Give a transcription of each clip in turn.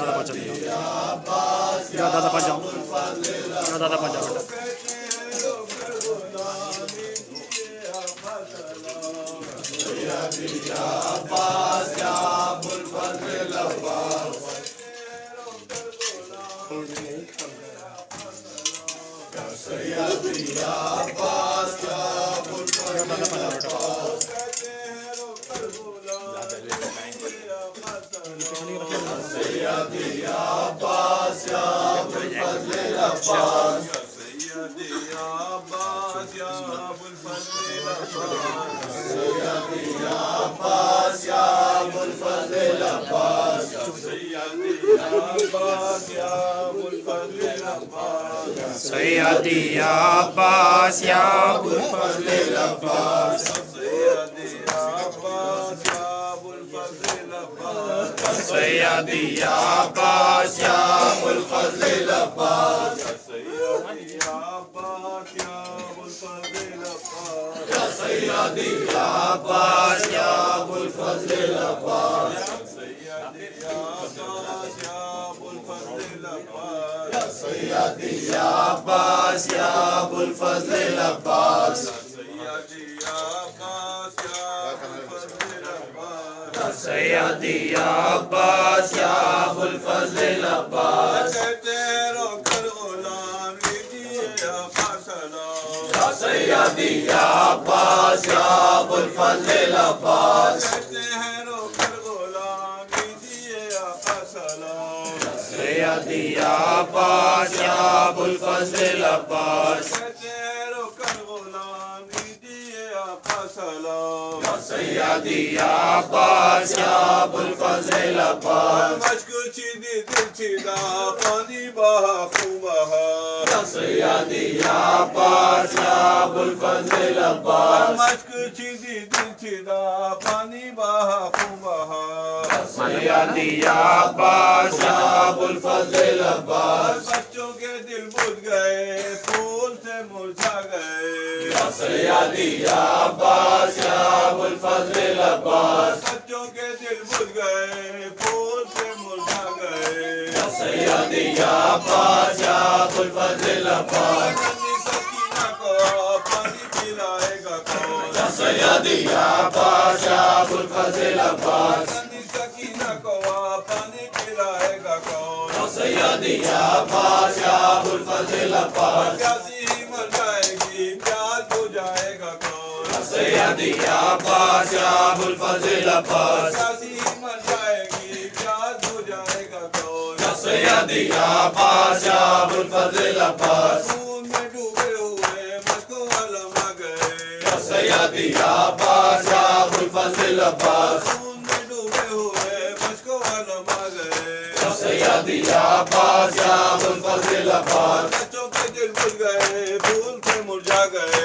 زیادہ پہنچا دیا زیادہ پہنچ جاؤ زیادہ پہنچ جاؤ بیٹا سیدی عباس یا ابو الفضل العباس سیدی عباس یا ابو الفضل العباس سیدی عباس یا ابو الفضل العباس سیدی عباس یا ابو الفضل العباس سیدی عباس یا ابو الفضل العباس سیدی عباس یا ابو الفضل العباس سیدی عباس یا ابو الفضل العباس سیدی عباس یا ابو الفضل العباس سیدی عباس یا ابو الفضل العباس سیدی عباس یا ابو الفضل العباس بچوں کے دل بجھ گئے پھول سے مرجھا گئے سیدی عباس یا ابو الفضل العباس بچوں کے دل بجھ گئے پھول سے مرجھا گئے سیدی عباس یا ابو الفضل العباس ننھی سکینہ کو پانی پلائے گا کون سیدی عباس یا ابو الفضل العباس ننھی سکینہ کو پانی پلائے گا کون سیدی عباس یا ابو الفضل العباس پیاسی مر جائے گی پیاس بجھائے گا کون سیدی عباس یا ابو الفضل العباس پیاسی مر جائے گی پیاس بجھائے گا کون سیدی عباس یا ابو الفضل العباس خون میں ڈوبے ہوئے مجھ کو علم آ گئے سیدی عباس یا ابو الفضل العباس خون میں ڈوبے ہوئے مجھ کو علم آ گئے سیدی عباس یا ابو الفضل العباس بچوں کے دل بجھ گئے پھول سے مرجھا گئے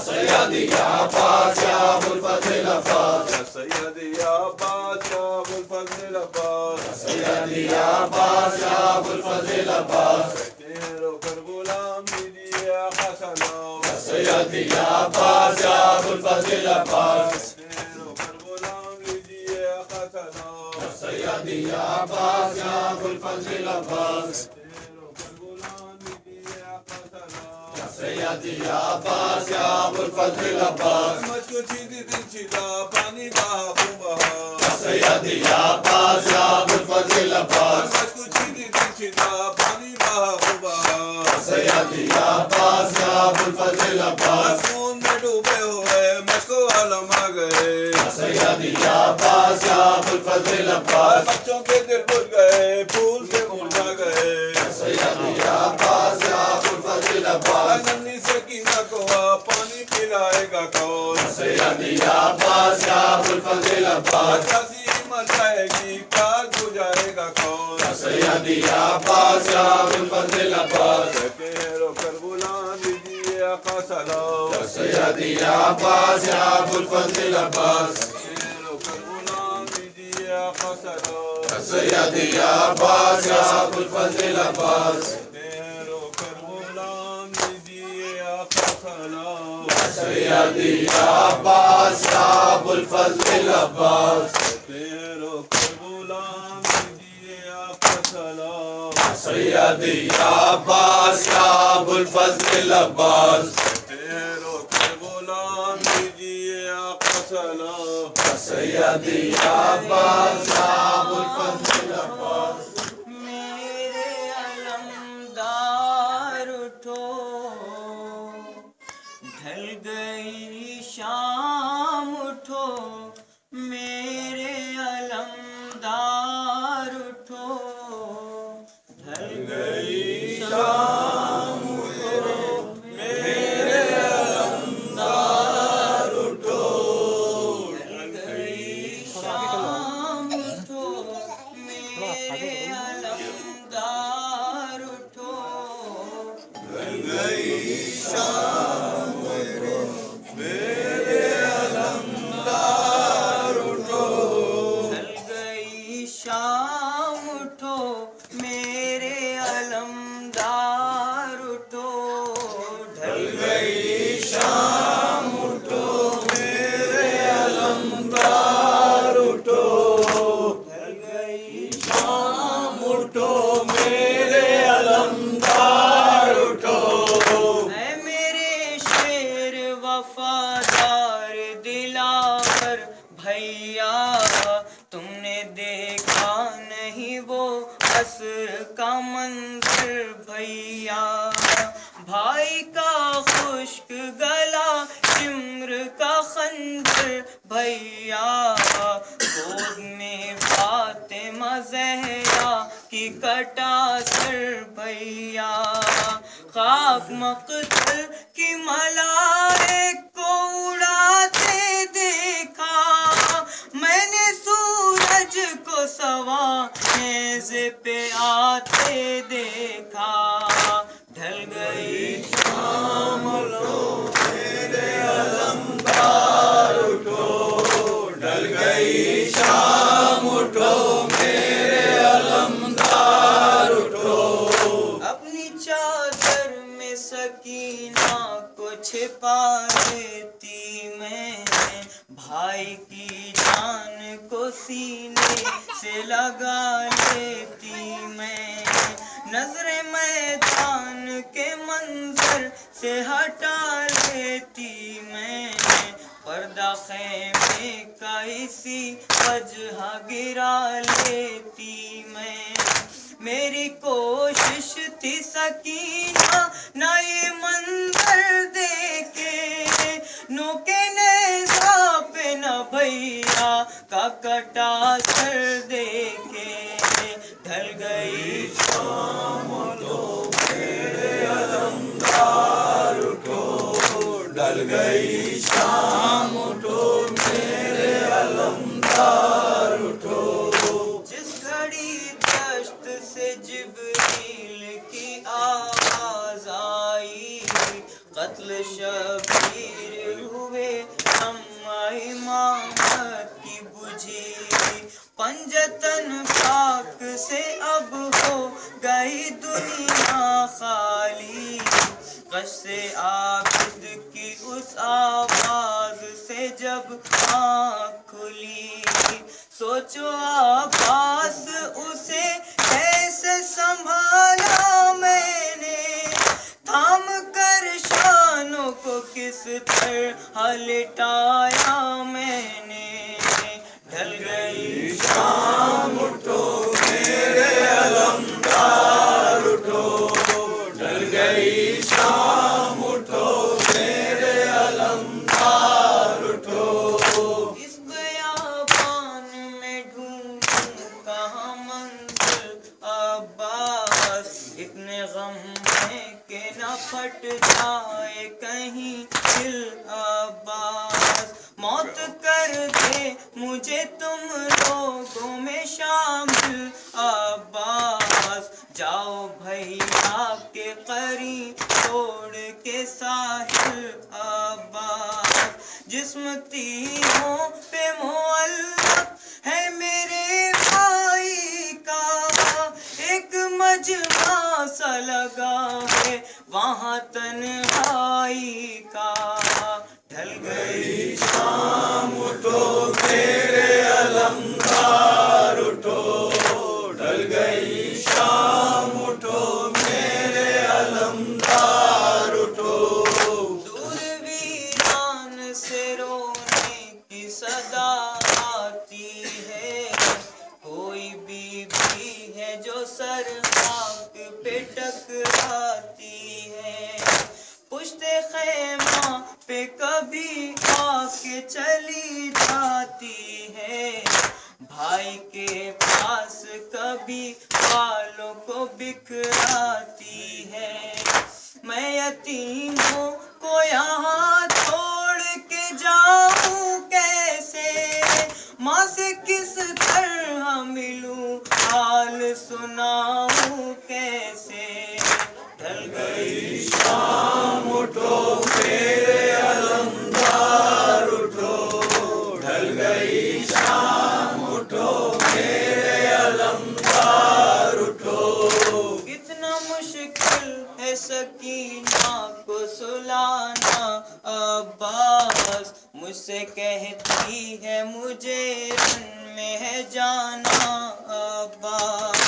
سیدی عباس یا ابو الفضل العباس سیدی عباس یا ابو الفضل العباس سیدی عباس یا ابو الفضل العباس تیرو کر غلام دیجیے آقا سلام سیدی عباس یا ابو الفضل العباس تیرو کر غلام دیجیے آقا سلام سیدی عباس یا ابو الفضل العباس تیرو کر غلام دیجیے آقا سلام سیدی عباس یا ابو الفضل العباس مجھ کو چیدی دل چیدہ پانی بہا خون بہا سیدی عباس یا ابو الفضل العباس مجھ کو چیدی دل چیدہ پانی بہا خون بہا سیدی عباس یا ابو الفضل العباس خون میں ڈوبے ہوئے مجھ کو علم آ گئے سیدی عباس یا ابو الفضل العباس بچوں کے دل بجھ گئے پھول سے مرجھا گئے سیدی عباس یا ابو الفضل العباس ننھی سکینہ کو پانی پلائے گا کون سیدی عباس یا ابو الفضل العباس پیاسی مر جائے گی پیاس بجھائے گا کون سیدی عباس یا ابو الفضل العباس تیرو کر غلام دیجیے آقا سلام سیدی عباس یا ابو الفضل العباس تیرو کر غلام دیجیے آقا سلام سیدی عباس یا ابو الفضل العباس تیرو کر غلام دیجیے آقا سلام سیدی عباس یا ابو الفضل العباس تیرو کر غلام دیجیے آقا سلام سیدی یا عباس یا ابو الفضل عباس روک غلام دیجیے آقا سلام سیدی یا عباس یا ابو الفضل عباس میرے علمدار اٹھو ڈھل گئی شام اٹھو میرے علمدار اٹھو ڈھل گئی شام اٹھو میرے علمدار اٹھو ڈھل گئی شام اٹھو میرے علمدار اٹھو ڈھل گئی شام میرے علمدار اٹھو ڈھل گئی شام اٹھو میرے علمدار اٹھو ڈھل گئی شام اٹھو میرے علمدار اٹھو ڈھل گئی شام اٹھو میرے علمدار اٹھو اے میرے شیر وفادار دلاور بھیا تم نے دیکھا نہیں وہ عصر کا منظر بھیا بھائی کا خشک گلا شمر کا خنجر بھیا گود میں فاطمہ زہرا کی کٹا سر بھیا خاک مقتل کی ملائک کو اڑاتے دیکھا میں نے سورج کو سوا نیزے پہ آتے دیکھا ڈھل گئی شام میرے علمدار اٹھو ڈھل گئی شام اٹھو میرے علمدار اٹھو اپنی چادر میں سکینہ کو چھپا لیتی میں بھائی کی جان کو سینے سے لگا لیتی میں نظر میدان کے منظر سے ہٹا لیتی میں پردہ خیمے کا اسی وجہ گرا لیتی میں میری کوشش تھی سکینہ نہ یہ منظر دیکھے نوکے نیزہ پہ نہ بھیا کا کٹا سر دیکھے ڈھل گئی شام اٹھو میرے علمدار اٹھو ڈھل گئی شام اٹھو میرے علمدار اٹھو جس گھڑی دشت سے جبریل کی آواز آئی قتل شبیر ہوئے شمع امامت کی بجھی پنجتن پاک سے اب ہو گئی دنیا خالی قص عابد کی اس آواز سے جب آنکھ کھلی سوچو عباس اسے کیسے سنبھالا میں نے تھام کر شانوں کو کس طرح لٹایا میں نے ڈھل گئی شام اٹھو میرے علمدار اٹھو ڈھل گئی شام اٹھو میرے علمدار اٹھو اس بیابان میں ڈھونڈوں کہاں منزل عباس اتنے غم ہے کہ نہ پھٹ جائے کہیں دل عباس موت کر دے مجھے تم لوگوں میں شامل عباس جاؤ بھیا کے قریب چھوڑ کے ساحل عباس جسم تیروں پہ معلق ہے میرے بھائی کا ایک مجمع سا لگا ہے وہاں تنہائی کا ڈھل گئی شام اٹھو میرے علمدار اٹھو ڈھل گئی شام اٹھو خیمہ پہ کبھی آ کے چلی جاتی ہے، بھائی کے پاس کبھی والوں کو بکھراتی ہے۔ میں یتیموں کو یہاں چھوڑ کے جاؤں کیسے، ماں سے کس طرح ملوں، حال سناؤں کیسے۔ ڈھل گئی شام اٹھو میرے علمدار اٹھو، ڈھل گئی شام اٹھو میرے علمدار اٹھو۔ کتنا مشکل ہے سکینہ کو سلانا، عباس مجھ سے کہتی ہے مجھے رن میں ہے جانا، عباس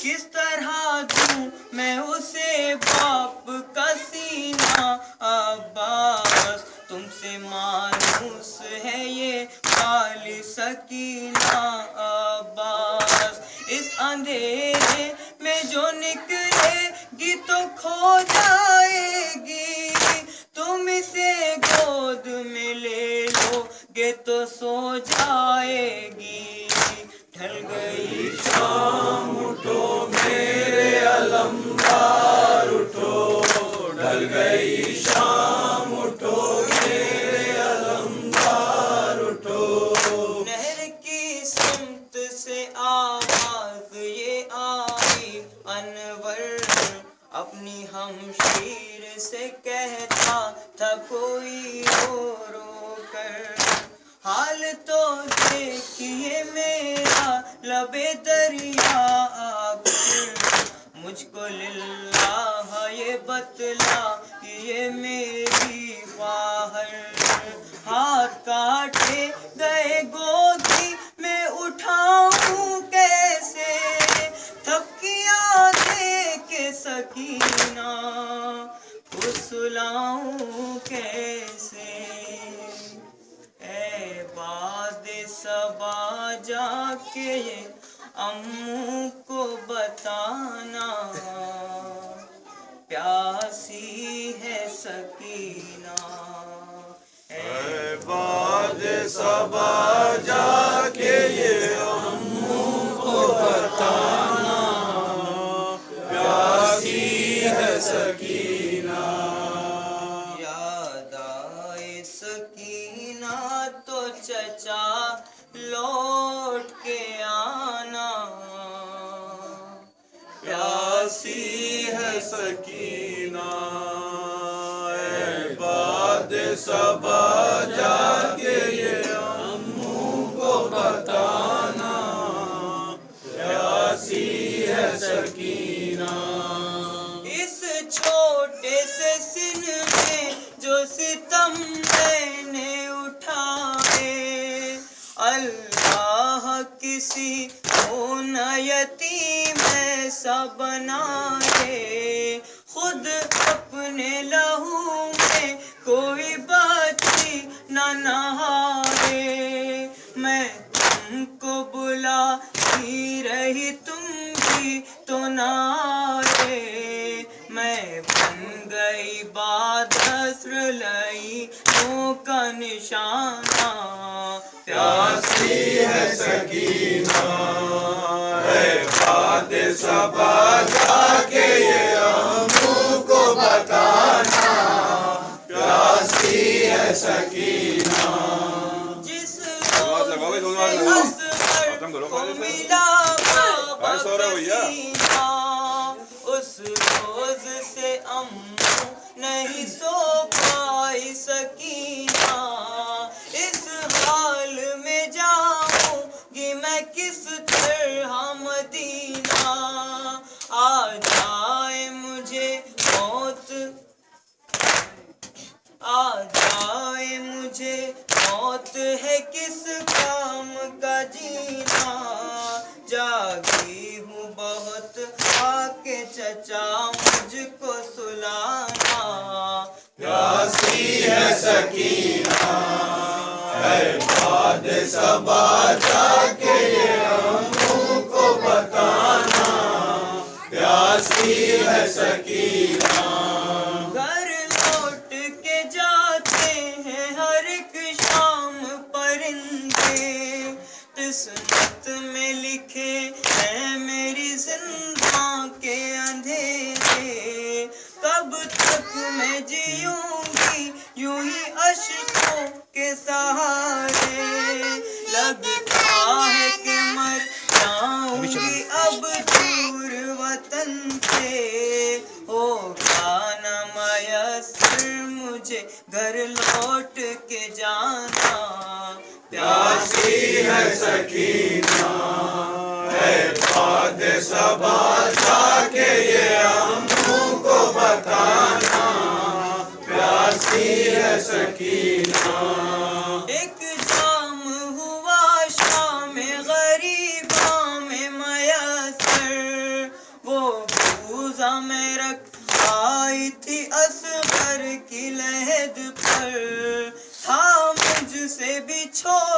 کس طرح دوں میں اسے باپ کا سینہ، عباس تم سے مانوس ہے یہ کالی سکینہ، عباس اس اندھیرے میں جو نکلے گی تو کھو جائے گی، تم اسے گود میں لے لو گے تو سو جائے گی۔ ڈھل گئی شام اٹھو میرے علمدار اٹھو، ڈھل گئی شام اٹھو میرے علمدار اٹھو۔ نہر کی سمت سے آواز یہ آئی، انور اپنی ہمشیر سے کہتا تھا کوئی رو رو کر، حال تو دیکھیے میرا لب دریا آکر، مجھ کو للہ یہ بتلا یہ میری خواہر، ہاتھ کاٹے گئے گودی میں اٹھاؤں کیسے، تھپکیاں دے کے سکینہ کو سلاؤں کیسے۔ اے باد صبا جا کے اموں کو بتانا، پیاسی ہے سکینہ۔ اے باد صبا جا کے یہ اموں کو بتانا، پیاسی ہے سکینہ۔ یاد آئے سکینہ تو چچا لوٹ کے آنا، پیاسی ہے سکینہ۔ اے باد صبا جا کے یہ اموں کو بتانا، پیاسی ہے سکینہ۔ اس چھوٹے سے سن میں جو ستم میں نے اٹھائے، اللہ کسی کو نہ یتیم ایسا بنائے، خود اپنے لہو میں کوئی بچی نہ نہائے، میں تم کو بلاتی رہی تم بھی تو نہ آئے، میں بن گئی بعد عصر لعینوں کا نشانہ، پیاسی ہے سکینہ۔ اے باد صبا جا کے یہ اموں کو بتانا، پیاسی ہے سکینہ۔ جس روز سے اصغر کو ملا بابا کا سینہ، اس روز سے اموں نہیں سو پائی سکینہ، اس حال میں جاؤں گی میں کس طرح مدینہ، آ جائے مجھے موت، آ جائے مجھے موت ہے کس کام کا جینا، جاگی ہوں بہت آ کے چچا مجھ کو سلانا، پیاسی ہے سکینہ۔ اے باد صبا جا کے یہ اموں کو بتانا، پیاسی ہے سکینہ۔ گھر لوٹ میں جیوں گی یوں ہی اشکوں کے سہارے لگتا ہے کہ مر جاؤں گی اب دور وطن سے ہوگا نہ میسر مجھے گھر لوٹ کے جانا پیاسی ہے سکینہ ہے باد صبا جا کے یہ ہم کو بتانا پیاسی ہے سکینہ ایک جام ہوا شام غریباں میں میسر وہ بوزا میں رکھ آئی تھی اصغر کی لحد پر تھا مجھ سے بھی چھوٹا